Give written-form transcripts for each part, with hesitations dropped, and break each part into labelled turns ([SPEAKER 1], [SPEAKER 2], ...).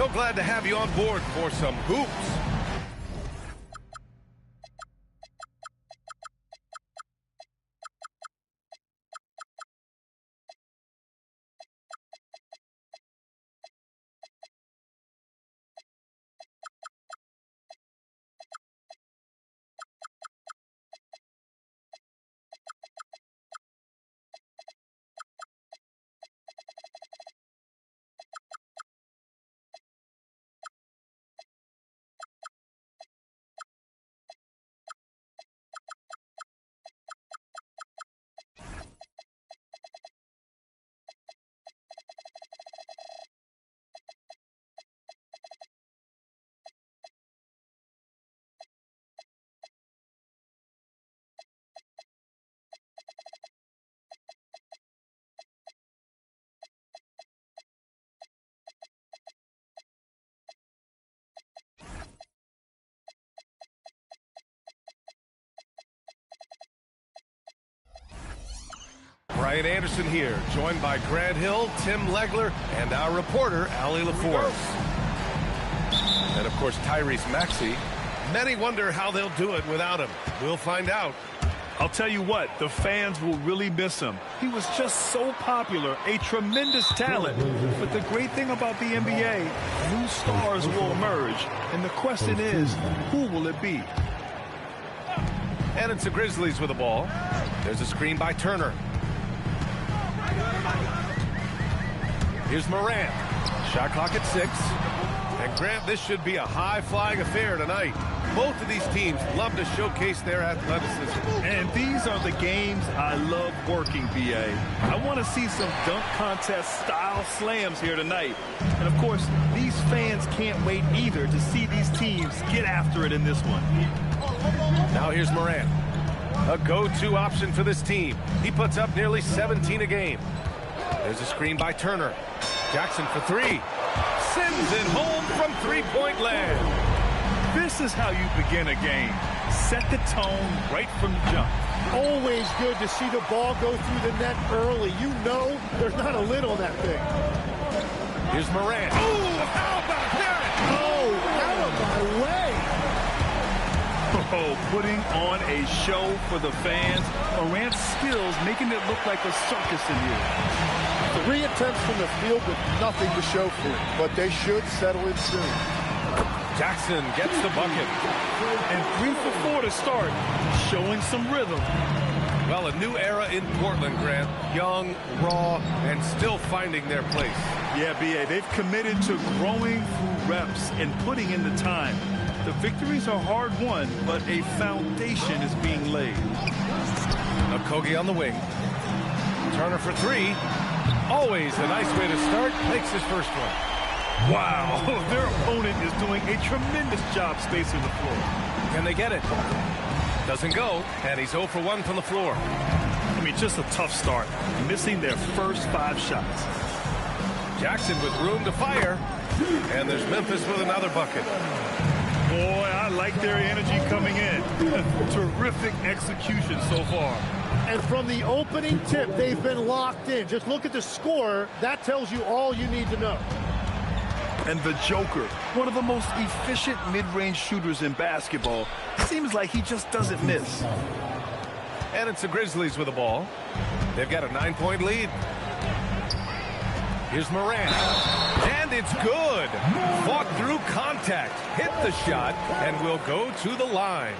[SPEAKER 1] So glad to have you on board for some hoops. Brian Anderson here, joined by Grant Hill, Tim Legler, and our reporter, Allie LaForce. And, of course, Tyrese Maxey. Many wonder how they'll do it without him. We'll find out.
[SPEAKER 2] I'll tell you what, the fans will really miss him. He was just so popular, a tremendous talent. But the great thing about the NBA, new stars will emerge. And the question is, who will it be?
[SPEAKER 1] And it's the Grizzlies with the ball. There's a screen by Turner. Here's Morant. Shot clock at 6. And Grant, this should be a high-flying affair tonight. Both of these teams love to showcase their athleticism.
[SPEAKER 2] And these are the games I love working, B.A. I want to see some dunk contest-style slams here tonight. And, of course, these fans can't wait either to see these teams get after it in this one.
[SPEAKER 1] Now here's Morant. A go-to option for this team. He puts up nearly 17 a game. There's a screen by Turner. Jackson for 3. Sends it home from three-point land.
[SPEAKER 2] This is how you begin a game. Set the tone right from the jump.
[SPEAKER 3] Always good to see the ball go through the net early. You know there's not a lid on that thing.
[SPEAKER 1] Here's Morant. Oh, how about that?
[SPEAKER 3] Oh, out of my way.
[SPEAKER 2] Oh, putting on a show for the fans. Morant's skills making it look like a circus in here.
[SPEAKER 3] 3 attempts from the field with nothing to show for it, but they should settle it soon.
[SPEAKER 1] Jackson gets the bucket.
[SPEAKER 2] And 3 for 4 to start, showing some rhythm.
[SPEAKER 1] Well, a new era in Portland, Grant. Young, raw, and still finding their place.
[SPEAKER 2] Yeah, B.A., they've committed to growing through reps and putting in the time. The victories are hard-won, but a foundation is being laid.
[SPEAKER 1] Okogie on the wing. Turner for 3. Always a nice way to start. Makes his first one.
[SPEAKER 2] Wow, their opponent is doing a tremendous job spacing the floor.
[SPEAKER 1] Can they get it? Doesn't go, and he's 0 for 1 from the floor.
[SPEAKER 2] I mean, just a tough start, missing their first 5 shots.
[SPEAKER 1] Jackson with room to fire, and there's Memphis with another bucket.
[SPEAKER 2] Boy, I like their energy coming in. Terrific execution so far.
[SPEAKER 3] And from the opening tip, they've been locked in. Just look at the score. That tells you all you need to know.
[SPEAKER 2] And the Joker, one of the most efficient mid-range shooters in basketball, seems like he just doesn't miss.
[SPEAKER 1] And it's the Grizzlies with the ball. They've got a 9-point lead. Here's Morant. And it's good. Fought through contact. Hit the shot and will go to the line.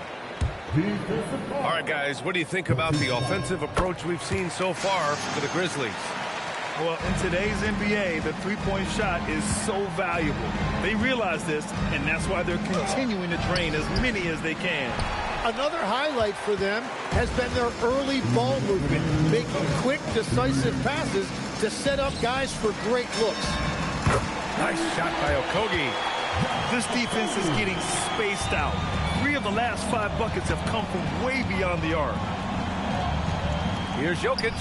[SPEAKER 1] All right, guys, what do you think about the offensive approach we've seen so far for the Grizzlies?
[SPEAKER 2] Well, in today's NBA, the three-point shot is so valuable. They realize this, and that's why they're continuing to drain as many as they can.
[SPEAKER 3] Another highlight for them has been their early ball movement, making quick, decisive passes to set up guys for great looks.
[SPEAKER 1] Nice shot by Okogie.
[SPEAKER 2] This defense is getting spaced out. 3 of the last 5 buckets have come from way beyond the arc.
[SPEAKER 1] Here's Jokic.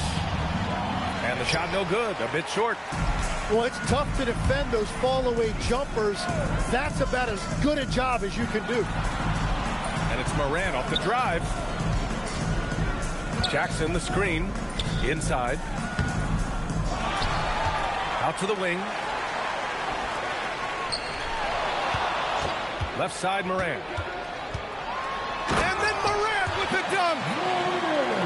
[SPEAKER 1] And the shot no good, a bit short.
[SPEAKER 3] Well, it's tough to defend those fall-away jumpers. That's about as good a job as you can do.
[SPEAKER 1] And it's Morant off the drive. Jackson, the screen, inside. Out to the wing. Left side, Morant. And then Morant with the dunk.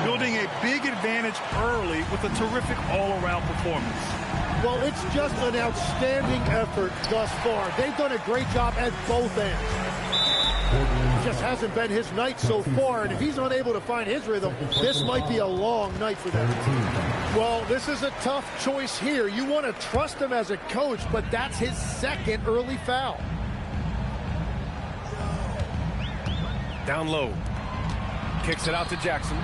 [SPEAKER 2] Building a big advantage early with a terrific all-around performance.
[SPEAKER 3] Well, it's just an outstanding effort thus far. They've done a great job at both ends. It just hasn't been his night so far, and if he's unable to find his rhythm, this might be a long night for them. Well, this is a tough choice here. You want to trust him as a coach, but that's his second early foul.
[SPEAKER 1] Down low. Kicks it out to Jackson.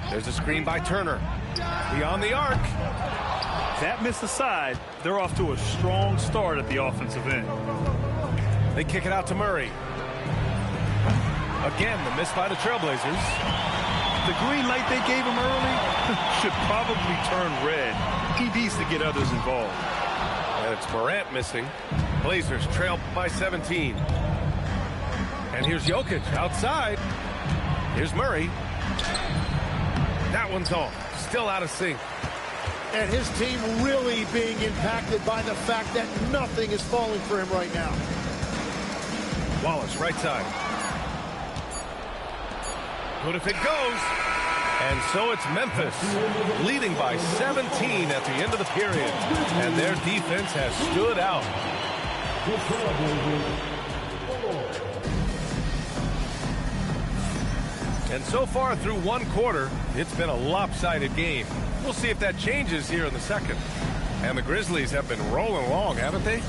[SPEAKER 1] There's a screen by Turner. Beyond the arc.
[SPEAKER 2] That missed aside. They're off to a strong start at the offensive end.
[SPEAKER 1] They kick it out to Murray. Again, the miss by the Trailblazers.
[SPEAKER 2] The green light they gave him early should probably turn red. He needs to get others involved.
[SPEAKER 1] And it's Morant missing. Blazers trail by 17. And here's Jokic outside. Here's Murray. That one's off. Still out of sync.
[SPEAKER 3] And his team really being impacted by the fact that nothing is falling for him right now.
[SPEAKER 1] Wallace, right side. Good if it goes. And so it's Memphis, leading by 17 at the end of the period. And their defense has stood out. And so far through one quarter, it's been a lopsided game. We'll see if that changes here in the second. And the Grizzlies have been rolling along, haven't they?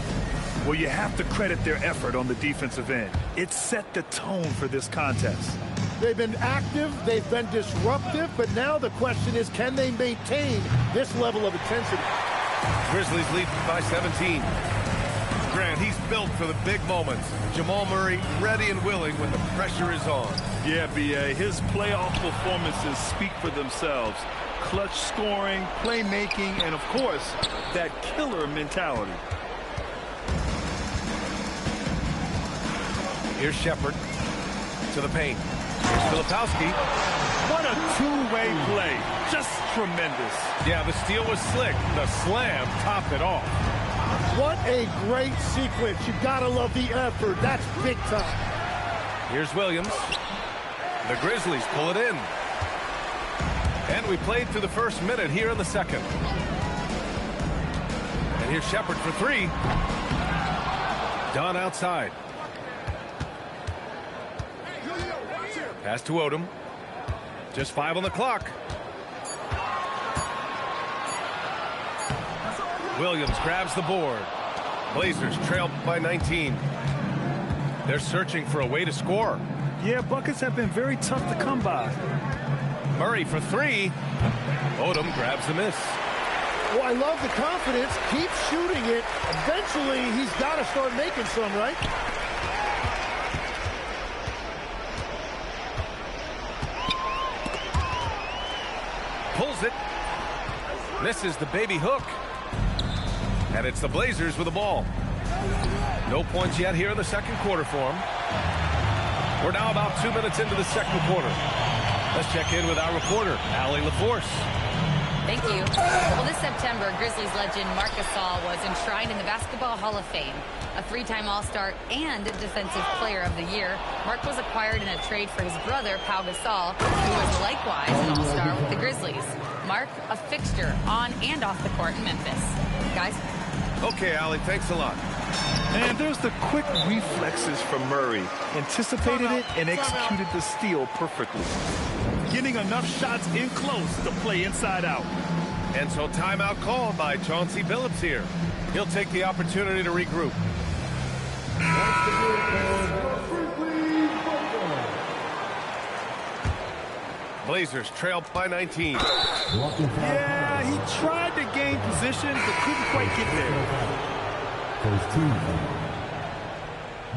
[SPEAKER 2] Well, you have to credit their effort on the defensive end. It set the tone for this contest.
[SPEAKER 3] They've been active, they've been disruptive, but now the question is, can they maintain this level of intensity?
[SPEAKER 1] Grizzlies lead by 17. Grant, he's built for the big moments. Jamal Murray ready and willing when the pressure is on.
[SPEAKER 2] Yeah, B.A., his playoff performances speak for themselves. Clutch scoring, playmaking, and, of course, that killer mentality.
[SPEAKER 1] Here's Shepard to the paint. Here's Filipowski.
[SPEAKER 2] What a two-way play. Just tremendous.
[SPEAKER 1] Yeah, the steal was slick. The slam topped it off.
[SPEAKER 3] What a great sequence. You gotta love the effort. That's big time.
[SPEAKER 1] Here's Williams. The Grizzlies pull it in. And we played through the first minute here in the second. And here's Shepard for three. Dunn outside. Pass to Odom. Just 5 on the clock. Williams grabs the board. Blazers trail by 19. They're searching for a way to score.
[SPEAKER 2] Yeah, buckets have been very tough to come by.
[SPEAKER 1] Murray for three. Odom grabs the miss.
[SPEAKER 3] Well, I love the confidence. Keep shooting it. Eventually, he's got to start making some, right?
[SPEAKER 1] Pulls it. Misses the baby hook. And it's the Blazers with the ball. No points yet here in the second quarter for them. We're now about 2 minutes into the second quarter. Let's check in with our reporter, Allie LaForce.
[SPEAKER 4] Thank you. Well, this September, Grizzlies legend Marc Gasol was enshrined in the Basketball Hall of Fame. A three-time All-Star and Defensive Player of the Year, Marc was acquired in a trade for his brother, Pau Gasol, who was likewise an All-Star with the Grizzlies. Marc, a fixture on and off the court in Memphis. Guys?
[SPEAKER 1] Okay, Allie, thanks a lot.
[SPEAKER 2] And there's the quick reflexes from Murray. Anticipated it and executed the steal perfectly. Getting enough shots in close to play inside out.
[SPEAKER 1] And so timeout called by Chauncey Billups here. He'll take the opportunity to regroup. Blazers trail by 19.
[SPEAKER 2] Yeah, he tried to gain position, but couldn't quite get there.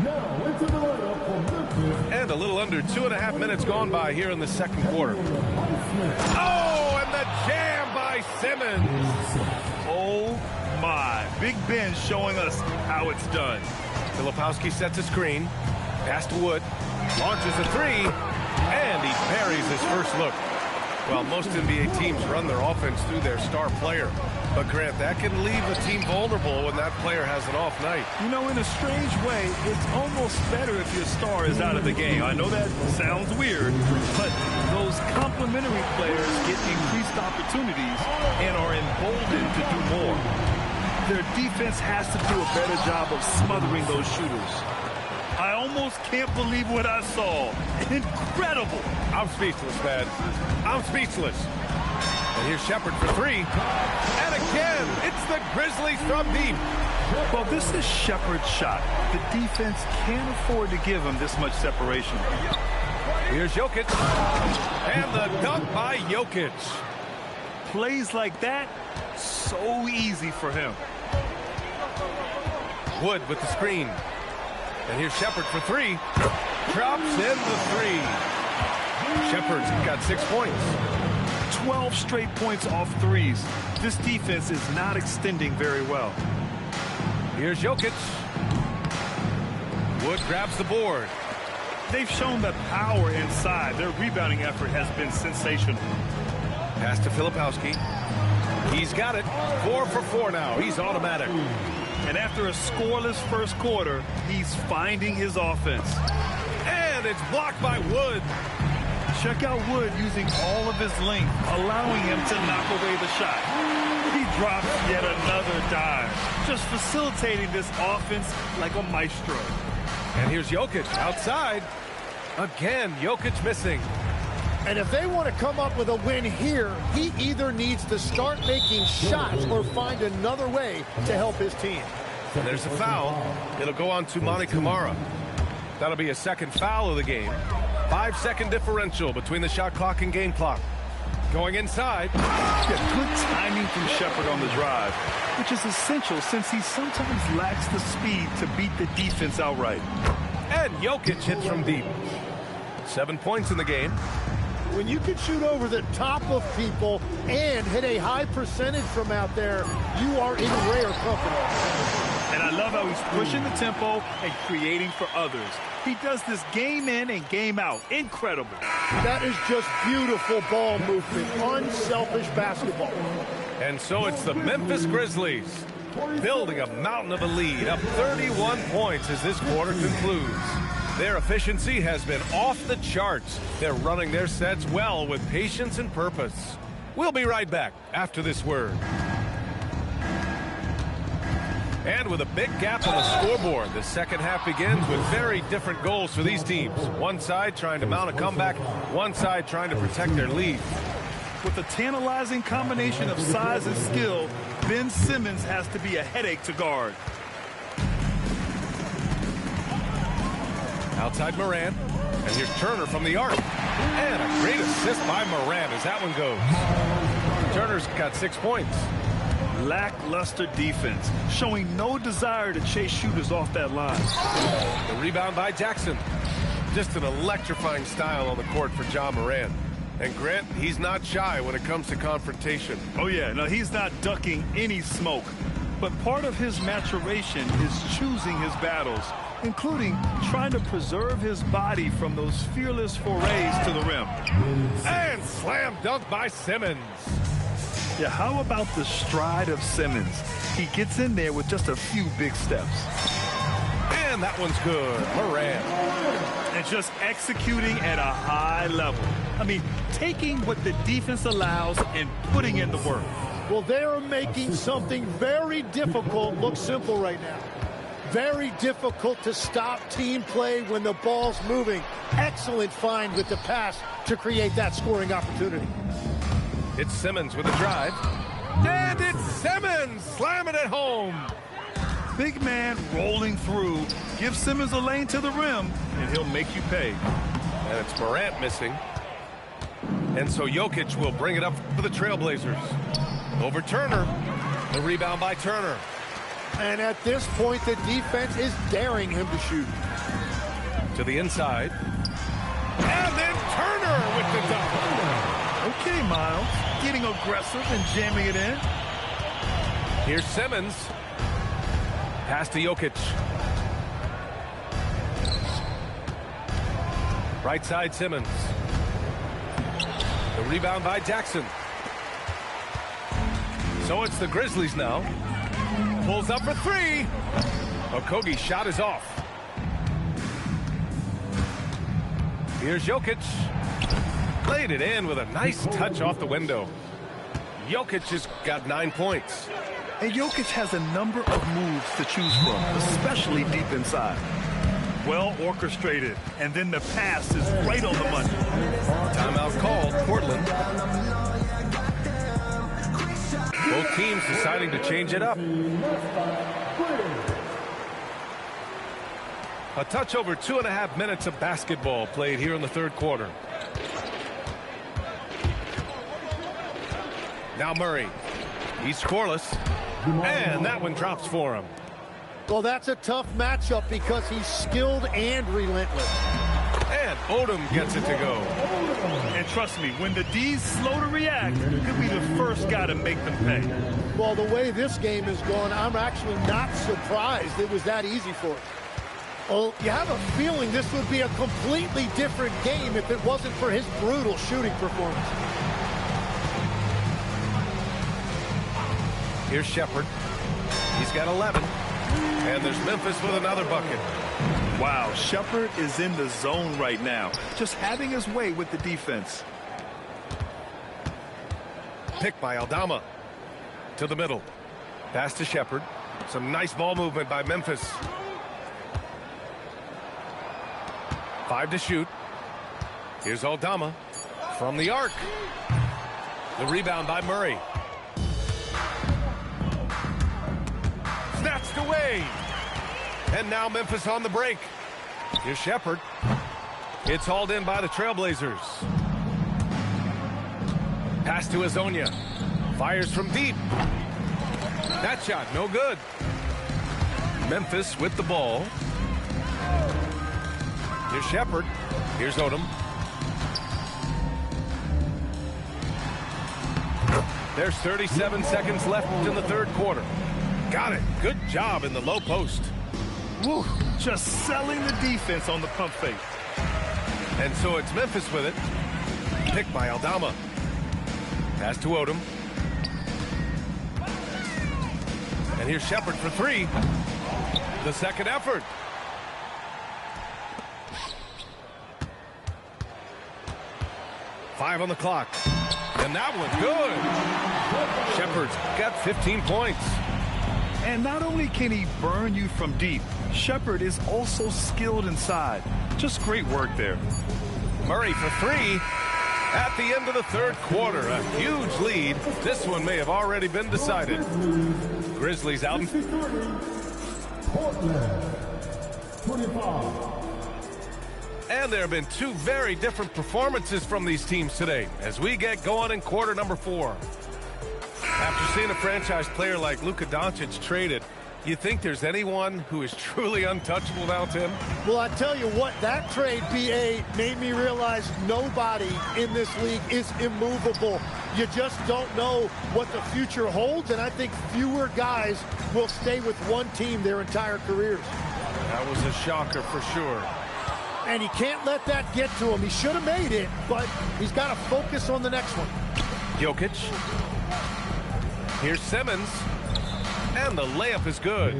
[SPEAKER 5] Now into the lineup for Memphis.
[SPEAKER 1] And a little under 2.5 minutes gone by here in the second quarter. Oh, and the jam by Simmons.
[SPEAKER 2] Oh, my. Big Ben showing us how it's done.
[SPEAKER 1] Filipowski sets a screen. Pass to Wood. Launches a three. And he buries his first look. Well, most NBA teams run their offense through their star player. But, Grant, that can leave a team vulnerable when that player has an off night.
[SPEAKER 2] You know, in a strange way, it's almost better if your star is out of the game. I know that sounds weird, but those complementary players get increased opportunities and are emboldened to do more. Their defense has to do a better job of smothering those shooters. I almost can't believe what I saw. Incredible.
[SPEAKER 1] I'm speechless, man. I'm speechless. And here's Shepard for three. And again, it's the Grizzlies from deep.
[SPEAKER 2] Well, this is Shepard's shot. The defense can't afford to give him this much separation.
[SPEAKER 1] Here's Jokic. And the dunk by Jokic.
[SPEAKER 2] Plays like that, so easy for him.
[SPEAKER 1] Wood with the screen. And here's Shepard for three. Drops in the three. Shepard's got 6 points.
[SPEAKER 2] 12 straight points off threes. This defense is not extending very well.
[SPEAKER 1] Here's Jokic. Wood grabs the board.
[SPEAKER 2] They've shown the power inside. Their rebounding effort has been sensational.
[SPEAKER 1] Pass to Filipowski. He's got it. 4 for 4 now. He's automatic.
[SPEAKER 2] And after a scoreless first quarter, he's finding his offense.
[SPEAKER 1] And it's blocked by Wood.
[SPEAKER 2] Check out Wood using all of his length, allowing him to knock away the shot. He drops yet another dive, just facilitating this offense like a maestro.
[SPEAKER 1] And here's Jokic outside. Again, Jokic missing.
[SPEAKER 3] And if they want to come up with a win here, he either needs to start making shots or find another way to help his team.
[SPEAKER 1] And there's a foul. It'll go on to Monty Kamara. That'll be a second foul of the game. 5-second differential between the shot clock and game clock. Going inside.
[SPEAKER 2] Yeah, good timing from Shepard on the drive, which is essential since he sometimes lacks the speed to beat the defense outright.
[SPEAKER 1] And Jokic hits from deep. 7 points in the game.
[SPEAKER 3] When you can shoot over the top of people and hit a high percentage from out there, you are in rare company.
[SPEAKER 2] And I love how he's pushing the tempo and creating for others. He does this game in and game out. Incredible.
[SPEAKER 3] That is just beautiful ball movement, unselfish basketball.
[SPEAKER 1] And so it's the Memphis Grizzlies building a mountain of a lead, up 31 points as this quarter concludes. Their efficiency has been off the charts. They're running their sets well with patience and purpose. We'll be right back after this word. And with a big gap on the scoreboard, the second half begins with very different goals for these teams. One side trying to mount a comeback, one side trying to protect their lead.
[SPEAKER 2] With a tantalizing combination of size and skill, Ben Simmons has to be a headache to guard.
[SPEAKER 1] Outside Moran, and here's Turner from the arc. And a great assist by Moran as that one goes. Turner's got 6 points.
[SPEAKER 2] Lackluster defense, showing no desire to chase shooters off that line.
[SPEAKER 1] The rebound by Jackson. Just an electrifying style on the court for John Moran. And Grant, he's not shy when it comes to confrontation.
[SPEAKER 2] Oh yeah, no, he's not ducking any smoke. But part of his maturation is choosing his battles, including trying to preserve his body from those fearless forays to the rim.
[SPEAKER 1] And slam dunk by Simmons.
[SPEAKER 2] Yeah, how about the stride of Simmons? He gets in there with just a few big steps.
[SPEAKER 1] And that one's good. Moran.
[SPEAKER 2] And just executing at a high level. I mean, taking what the defense allows and putting in the work.
[SPEAKER 3] Well, they're making something very difficult look simple right now. Very difficult to stop team play when the ball's moving. Excellent find with the pass to create that scoring opportunity.
[SPEAKER 1] It's Simmons with a drive. And it's Simmons slamming it home.
[SPEAKER 2] Big man rolling through. Give Simmons a lane to the rim, and he'll make you pay.
[SPEAKER 1] And it's Morant missing. And so Jokic will bring it up for the Trailblazers. Over Turner. The rebound by Turner.
[SPEAKER 3] And at this point, the defense is daring him to shoot.
[SPEAKER 1] To the inside. And then Turner with the dunk.
[SPEAKER 2] Okay, Miles. Getting aggressive and jamming it in.
[SPEAKER 1] Here's Simmons. Pass to Jokic. Right side Simmons. The rebound by Jackson. So it's the Grizzlies now. Pulls up for three. Okogie's shot is off. Here's Jokic. Laid it in with a nice touch off the window. Jokic has got 9 points.
[SPEAKER 2] And Jokic has a number of moves to choose from, especially deep inside. Well orchestrated, and then the pass is right on the money.
[SPEAKER 1] Timeout called, Portland. Both teams deciding to change it up. A touch over 2.5 minutes of basketball played here in the third quarter. Now Murray. He's scoreless. And that one drops for him.
[SPEAKER 3] Well, that's a tough matchup because he's skilled and relentless.
[SPEAKER 1] And Odom gets it to go.
[SPEAKER 2] And trust me, when the D's slow to react, he'll be the first guy to make them pay.
[SPEAKER 3] Well, the way this game is going, I'm actually not surprised it was that easy for him. Well, you have a feeling this would be a completely different game if it wasn't for his brutal shooting performance.
[SPEAKER 1] Here's Shepherd. He's got 11. And there's Memphis with another bucket.
[SPEAKER 2] Wow, Shepherd is in the zone right now, just having his way with the defense.
[SPEAKER 1] Pick by Aldama. To the middle. Pass to Shepherd. Some nice ball movement by Memphis. 5 to shoot. Here's Aldama from the arc. The rebound by Murray. Snatched away. And now Memphis on the break. Here's Shepherd. It's hauled in by the Trailblazers. Pass to Azonia. Fires from deep. That shot, no good. Memphis with the ball. Here's Shepherd. Here's Odom. There's 37 seconds left in the third quarter. Got it. Good job in the low post.
[SPEAKER 2] Woo, just selling the defense on the pump fake.
[SPEAKER 1] And so it's Memphis with it. Pick by Aldama. Pass to Odom. And here's Shepherd for three. The second effort. Five on the clock. And that one's good. Shepherd's got 15 points.
[SPEAKER 2] And not only can he burn you from deep, Shepherd is also skilled inside. Just great work there.
[SPEAKER 1] Murray for three at the end of the third quarter. A huge lead. This one may have already been decided. Grizzlies out.
[SPEAKER 5] Portland, 25.
[SPEAKER 1] And there have been two very different performances from these teams today as we get going in quarter number 4. After seeing a franchise player like Luka Doncic traded, you think there's anyone who is truly untouchable now, Tim?
[SPEAKER 3] Well, I tell you what, that trade, BA, made me realize nobody in this league is immovable. You just don't know what the future holds, and I think fewer guys will stay with one team their entire careers.
[SPEAKER 1] That was a shocker for sure.
[SPEAKER 3] And he can't let that get to him. He should have made it, but he's got to focus on the next one.
[SPEAKER 1] Jokic. Here's Simmons. And the layup is good.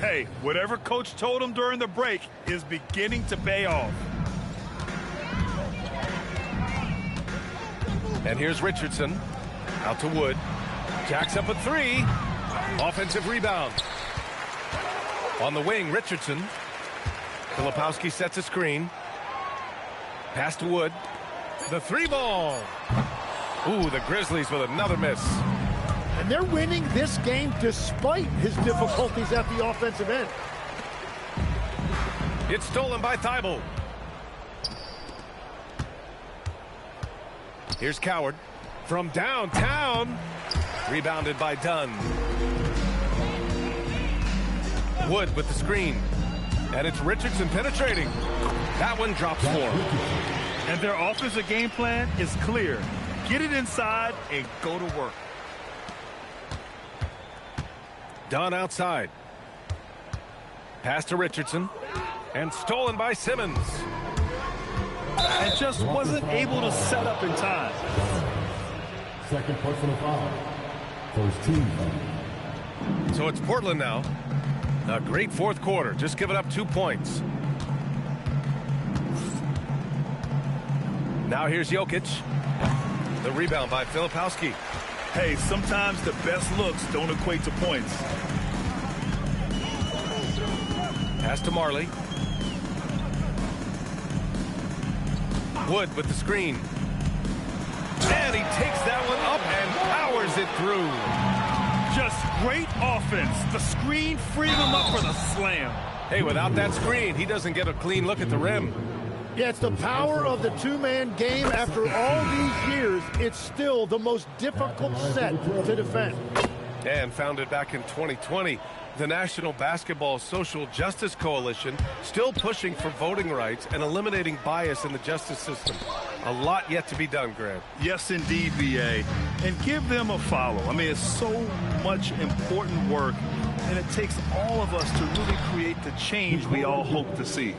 [SPEAKER 2] Hey, whatever coach told him during the break is beginning to pay off.
[SPEAKER 1] And here's Richardson. Out to Wood. Jacks up a three. Offensive rebound. On the wing, Richardson. Filipowski sets a screen. Pass to Wood. The three ball. Ooh, the Grizzlies with another miss.
[SPEAKER 3] And they're winning this game despite his difficulties at the offensive end.
[SPEAKER 1] It's stolen by Thibault. Here's Coward from downtown. Rebounded by Dunn. Wood with the screen. And it's Richardson penetrating. That one drops for him.
[SPEAKER 2] And their offensive game plan is clear. Get it inside and go to work.
[SPEAKER 1] Dunn outside. Pass to Richardson. And stolen by Simmons.
[SPEAKER 2] and just wasn't able to set up in time.
[SPEAKER 5] Second personal foul. First team foul.
[SPEAKER 1] So it's Portland now. A great fourth quarter, just giving up 2 points. Now here's Jokic. The rebound by Filipowski.
[SPEAKER 2] Hey, sometimes the best looks don't equate to points.
[SPEAKER 1] Pass to Marley. Wood with the screen. And he takes that one up and powers it through.
[SPEAKER 2] Just great offense. The screen freed him up for the slam.
[SPEAKER 1] Hey, without that screen, he doesn't get a clean look at the rim.
[SPEAKER 3] Yeah, it's the power of the two-man game. After all these years, it's still the most difficult set to defend.
[SPEAKER 1] And founded back in 2020, the National Basketball Social Justice Coalition still pushing for voting rights and eliminating bias in the justice system. A lot yet to be done, Grant.
[SPEAKER 2] Yes, indeed, BA. And give them a follow. I mean, it's so much important work, and it takes all of us to really create the change we all hope to see.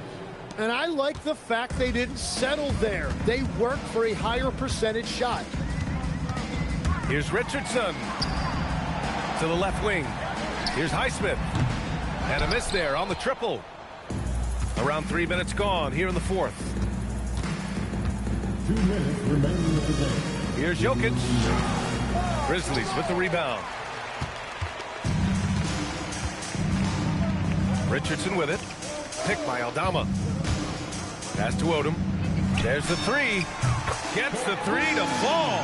[SPEAKER 3] And I like the fact they didn't settle there. They worked for a higher percentage shot.
[SPEAKER 1] Here's Richardson to the left wing. Here's Highsmith. And a miss there on the triple. Around 3 minutes gone here in the fourth.
[SPEAKER 5] 2 minutes remaining of the game.
[SPEAKER 1] Here's Jokic. Grizzlies with the rebound. Richardson with it. Picked by Aldama. Pass to Odom. There's the three. Gets the three to fall.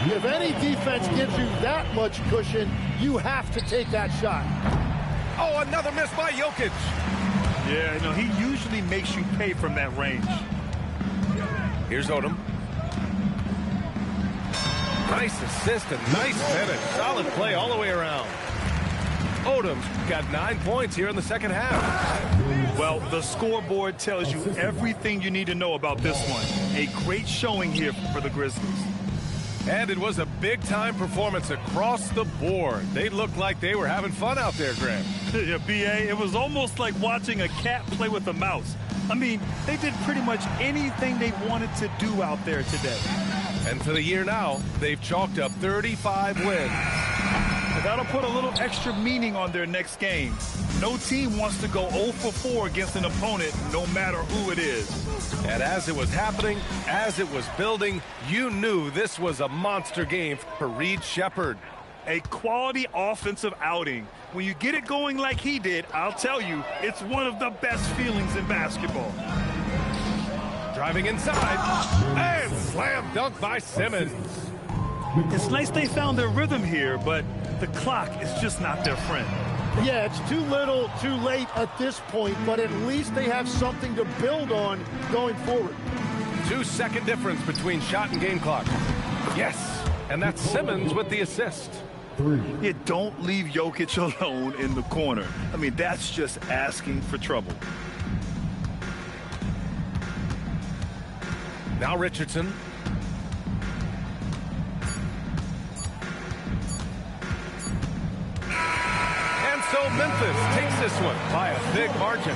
[SPEAKER 3] If any defense gives you that much cushion, you have to take that shot.
[SPEAKER 1] Oh, another miss by Jokic.
[SPEAKER 2] Yeah, no, he usually makes you pay from that range.
[SPEAKER 1] Here's Odom. Nice assist and nice finish. Solid play all the way around. Odom's got 9 points here in the second half.
[SPEAKER 2] Well, the scoreboard tells you everything you need to know about this one. A great showing here for the Grizzlies.
[SPEAKER 1] And it was a big-time performance across the board. They looked like they were having fun out there, Graham.
[SPEAKER 2] Yeah, BA, it was almost like watching a cat play with a mouse. I mean, they did pretty much anything they wanted to do out there today.
[SPEAKER 1] And for the year now, they've chalked up 35 wins.
[SPEAKER 2] And that'll put a little extra meaning on their next game. No team wants to go 0 for 4 against an opponent, no matter who it is.
[SPEAKER 1] And as it was happening, as it was building, you knew this was a monster game for Reed Shepherd.
[SPEAKER 2] A quality offensive outing. When you get it going like he did, I'll tell you, it's one of the best feelings in basketball.
[SPEAKER 1] Driving inside, and slam dunk by Simmons.
[SPEAKER 2] It's nice they found their rhythm here, but the clock is just not their friend.
[SPEAKER 3] Yeah, it's too little, too late at this point, but at least they have something to build on going forward.
[SPEAKER 1] 2-second difference between shot and game clock. Yes, and that's Simmons with the assist.
[SPEAKER 5] 3.
[SPEAKER 2] Yeah, don't leave Jokic alone in the corner. I mean, that's just asking for trouble.
[SPEAKER 1] Now Richardson. And so Memphis takes this one by a big margin.